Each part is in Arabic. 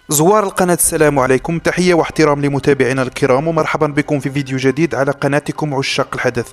زوار القناة، السلام عليكم، تحية واحترام لمتابعينا الكرام ومرحبا بكم في فيديو جديد على قناتكم عشاق الحدث.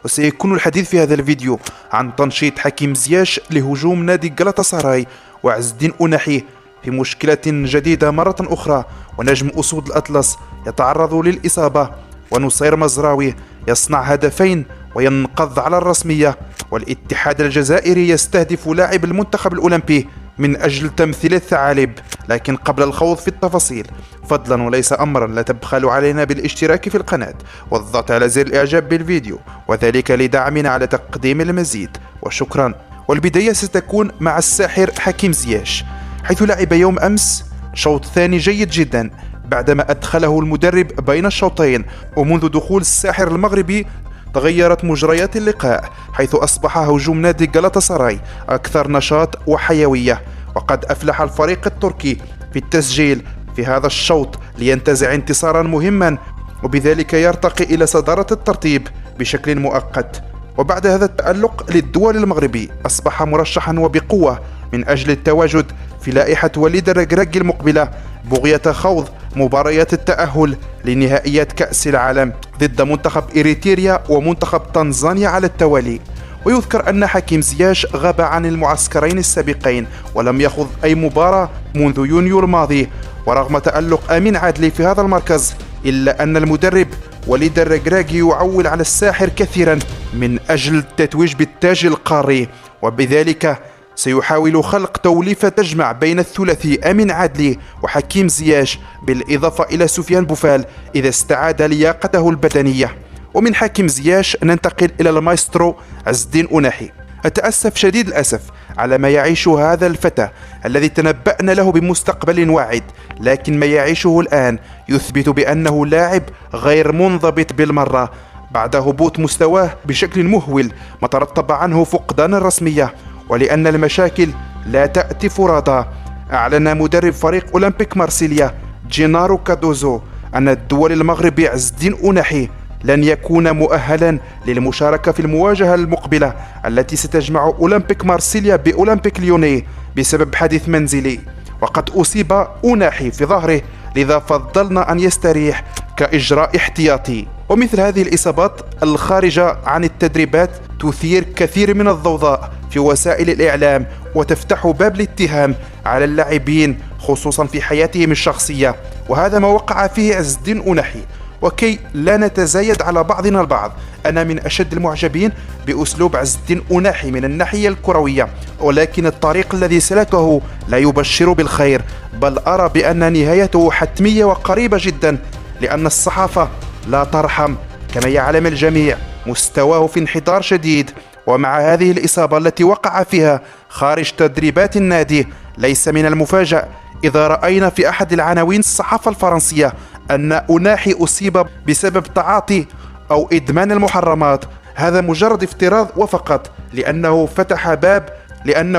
وسيكون الحديث في هذا الفيديو عن تنشيط حكيم زياش لهجوم نادي جلاتا سراي وعز الدين أناحي في مشكلة جديدة مرة أخرى، ونجم أسود الأطلس يتعرض للإصابة، ونصير مزراوي يصنع هدفين وينقض على الرسمية، والاتحاد الجزائري يستهدف لاعب المنتخب الأولمبي من أجل تمثيل الثعالب. لكن قبل الخوض في التفاصيل، فضلا وليس أمرا، لا تبخلوا علينا بالاشتراك في القناة والضغط على زر الإعجاب بالفيديو، وذلك لدعمنا على تقديم المزيد، وشكرا. والبداية ستكون مع الساحر حكيم زياش، حيث لعب يوم أمس شوط ثاني جيد جدا بعدما أدخله المدرب بين الشوطين. ومنذ دخول الساحر المغربي تغيرت مجريات اللقاء، حيث أصبح هجوم نادي جلاتا سراي أكثر نشاط وحيوية، وقد أفلح الفريق التركي في التسجيل في هذا الشوط لينتزع انتصارا مهما، وبذلك يرتقي إلى صدارة الترتيب بشكل مؤقت. وبعد هذا التألق للدول المغربي، أصبح مرشحا وبقوة من أجل التواجد في لائحة وليد الركراكي المقبلة، بغية خوض مباريات التأهل لنهائيات كأس العالم ضد منتخب إريتريا ومنتخب تنزانيا على التوالي. ويذكر أن حكيم زياش غاب عن المعسكرين السابقين ولم يخوض أي مباراة منذ يونيو الماضي، ورغم تألق أمين عادلي في هذا المركز، إلا أن المدرب وليد الركراكي يعول على الساحر كثيرا من أجل التتويج بالتاج القاري، وبذلك سيحاول خلق توليفة تجمع بين الثلاثي أمين عادلي وحكيم زياش، بالإضافة إلى سفيان بوفال إذا استعاد لياقته البدنية. ومن حكيم زياش ننتقل إلى المايسترو عز الدين أناحي. أتأسف شديد الأسف على ما يعيشه هذا الفتى الذي تنبأنا له بمستقبل واعد، لكن ما يعيشه الآن يثبت بأنه لاعب غير منضبط بالمرة بعد هبوط مستواه بشكل مهول، ما ترتب عنه فقدان الرسمية. ولأن المشاكل لا تأتي فرادى، أعلن مدرب فريق أولمبيك مارسيليا جينارو كادوزو أن الدول المغربي عز الدين أناحي لن يكون مؤهلا للمشاركة في المواجهة المقبلة التي ستجمع أولمبيك مارسيليا بأولمبيك ليوني بسبب حادث منزلي، وقد أصيب أناحي في ظهره، لذا فضلنا أن يستريح كإجراء احتياطي. ومثل هذه الإصابات الخارجة عن التدريبات تثير كثير من الضوضاء في وسائل الإعلام، وتفتح باب الاتهام على اللاعبين خصوصا في حياتهم الشخصية، وهذا ما وقع فيه عز الدين أناحي. وكي لا نتزايد على بعضنا البعض، أنا من أشد المعجبين بأسلوب عز الدين أناحي من الناحية الكروية، ولكن الطريق الذي سلكه لا يبشر بالخير، بل أرى بأن نهايته حتمية وقريبة جدا، لأن الصحافة لا ترحم. كما يعلم الجميع مستواه في انحدار شديد، ومع هذه الإصابة التي وقع فيها خارج تدريبات النادي، ليس من المفاجأ إذا رأينا في أحد العناوين الصحافة الفرنسية أن أناحي أصيب بسبب تعاطي أو إدمان المحرمات. هذا مجرد افتراض وفقط، لأنه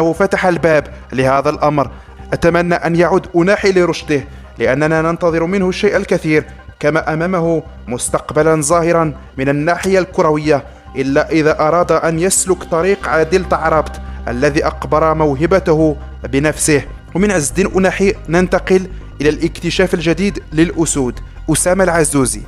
فتح الباب لهذا الأمر. أتمنى أن يعود أناحي لرشده، لأننا ننتظر منه الشيء الكثير، كما أمامه مستقبلا ظاهرا من الناحية الكروية، إلا إذا أراد أن يسلك طريق عادل تعربت الذي أقبر موهبته بنفسه. ومن عز الدين أناحي ننتقل إلى الاكتشاف الجديد للأسود أسامة العزوزي.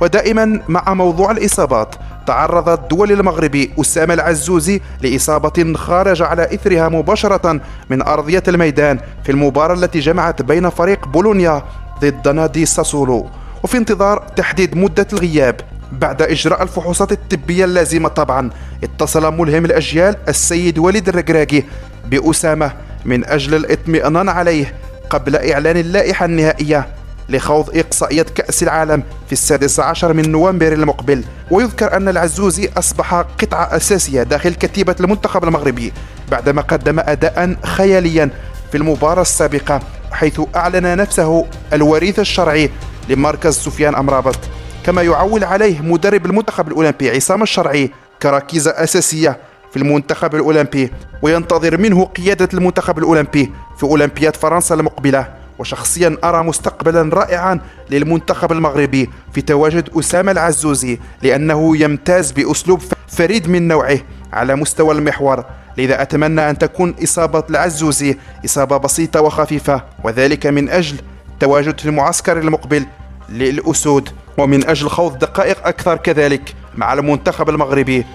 ودائما مع موضوع الإصابات، تعرض الدول المغربي أسامة العزوزي لإصابة خرج على إثرها مباشرة من أرضية الميدان في المباراة التي جمعت بين فريق بولونيا ضد نادي ساسولو، وفي انتظار تحديد مدة الغياب بعد إجراء الفحوصات الطبية اللازمة. طبعا اتصل ملهم الأجيال السيد وليد الركراكي بأسامة من أجل الاطمئنان عليه قبل إعلان اللائحة النهائية لخوض إقصائية كأس العالم في 16 من نوفمبر المقبل. ويذكر أن العزوزي أصبح قطعة أساسية داخل كتيبة المنتخب المغربي بعدما قدم أداء خياليا في المباراة السابقة، حيث أعلن نفسه الوريث الشرعي لمركز سفيان أمرابط. كما يعول عليه مدرب المنتخب الأولمبي عصام الشرعي كركيزة أساسية في المنتخب الأولمبي، وينتظر منه قيادة المنتخب الأولمبي في أولمبياد فرنسا المقبلة. وشخصيا أرى مستقبلا رائعا للمنتخب المغربي في تواجد أسامة العزوزي، لأنه يمتاز بأسلوب فريد من نوعه على مستوى المحور. لذا أتمنى أن تكون إصابة العزوزي إصابة بسيطة وخفيفة، وذلك من أجل التواجد في المعسكر المقبل للأسود، ومن أجل خوض دقائق أكثر كذلك مع المنتخب المغربي،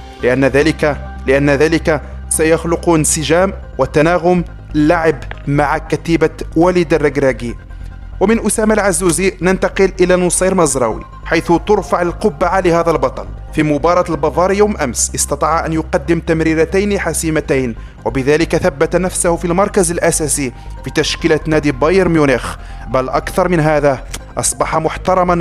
لأن ذلك سيخلق انسجام وتناغم اللعب مع كتيبة وليد الركراكي. ومن أسامة العزوزي ننتقل إلى نصير مزراوي، حيث ترفع القبعة لهذا البطل. في مباراة البافاري يوم أمس استطاع أن يقدم تمريرتين حاسمتين، وبذلك ثبت نفسه في المركز الأساسي في تشكيلة نادي بايرن ميونخ، بل أكثر من هذا أصبح محترما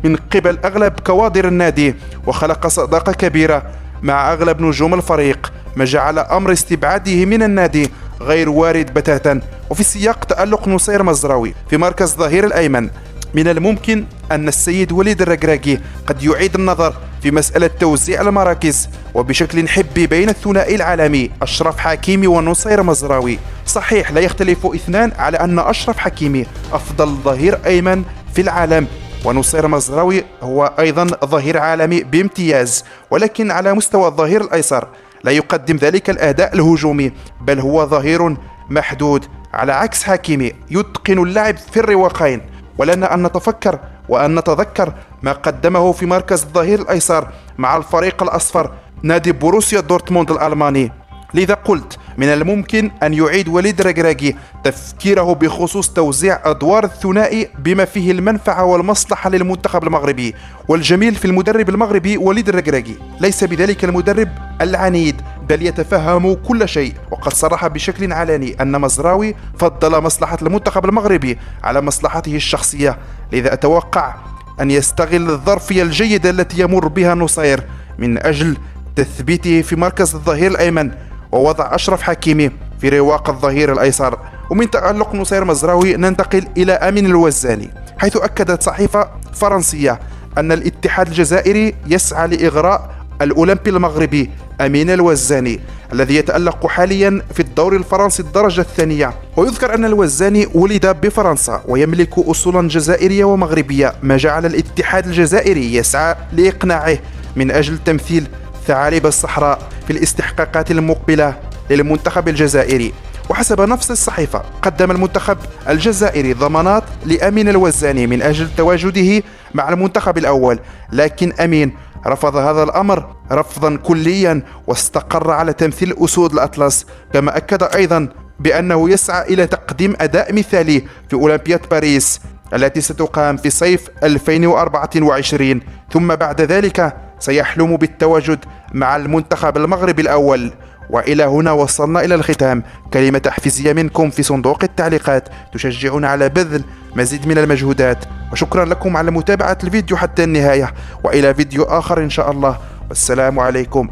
من قبل أغلب كوادر النادي، وخلق صداقة كبيرة مع أغلب نجوم الفريق، ما جعل أمر استبعاده من النادي غير وارد بتاتا. وفي سياق تألق نصير مزراوي في مركز ظهير الأيمن، من الممكن أن السيد وليد الركراكي قد يعيد النظر في مسألة توزيع المراكز وبشكل حبي بين الثنائي العالمي أشرف حكيمي ونصير مزراوي. صحيح لا يختلف اثنان على أن أشرف حكيمي أفضل ظهير أيمن في العالم، ونصير مزراوي هو أيضا ظهير عالمي بامتياز، ولكن على مستوى الظهير الأيسر لا يقدم ذلك الأداء الهجومي، بل هو ظهير محدود، على عكس حكيمي يتقن اللعب في الرواقين. ولنا أن نتفكر وأن نتذكر ما قدمه في مركز الظهير الأيسر مع الفريق الأصفر نادي بروسيا دورتموند الألماني. لذا قلت من الممكن أن يعيد وليد الركراكي تفكيره بخصوص توزيع أدوار الثنائي بما فيه المنفعة والمصلحة للمنتخب المغربي. والجميل في المدرب المغربي وليد الركراكي ليس بذلك المدرب العنيد، بل يتفهم كل شيء، وقد صرح بشكل علني أن مزراوي فضل مصلحة المنتخب المغربي على مصلحته الشخصية. لذا أتوقع أن يستغل الظرفية الجيدة التي يمر بها نصير من أجل تثبيته في مركز الظهير الأيمن ووضع أشرف حكيمي في رواق الظهير الأيسر. ومن تألق نصير مزراوي ننتقل إلى أمين الوزاني، حيث أكدت صحيفة فرنسية أن الاتحاد الجزائري يسعى لإغراء الأولمبي المغربي أمين الوزاني الذي يتألق حاليا في الدوري الفرنسي الدرجة الثانية. ويذكر أن الوزاني ولد بفرنسا ويملك أصولا جزائرية ومغربية، ما جعل الاتحاد الجزائري يسعى لإقناعه من أجل تمثيل ثعالب الصحراء في الاستحقاقات المقبلة للمنتخب الجزائري. وحسب نفس الصحيفة قدم المنتخب الجزائري ضمانات لأمين الوزاني من أجل تواجده مع المنتخب الأول، لكن أمين رفض هذا الأمر رفضا كليا واستقر على تمثيل أسود الأطلس. كما أكد أيضا بأنه يسعى إلى تقديم أداء مثالي في أولمبياد باريس التي ستقام في صيف 2024، ثم بعد ذلك سيحلم بالتواجد مع المنتخب المغربي الأول. وإلى هنا وصلنا إلى الختام. كلمة تحفيزية منكم في صندوق التعليقات تشجعنا على بذل مزيد من المجهودات، وشكرا لكم على متابعة الفيديو حتى النهاية، وإلى فيديو آخر إن شاء الله، والسلام عليكم.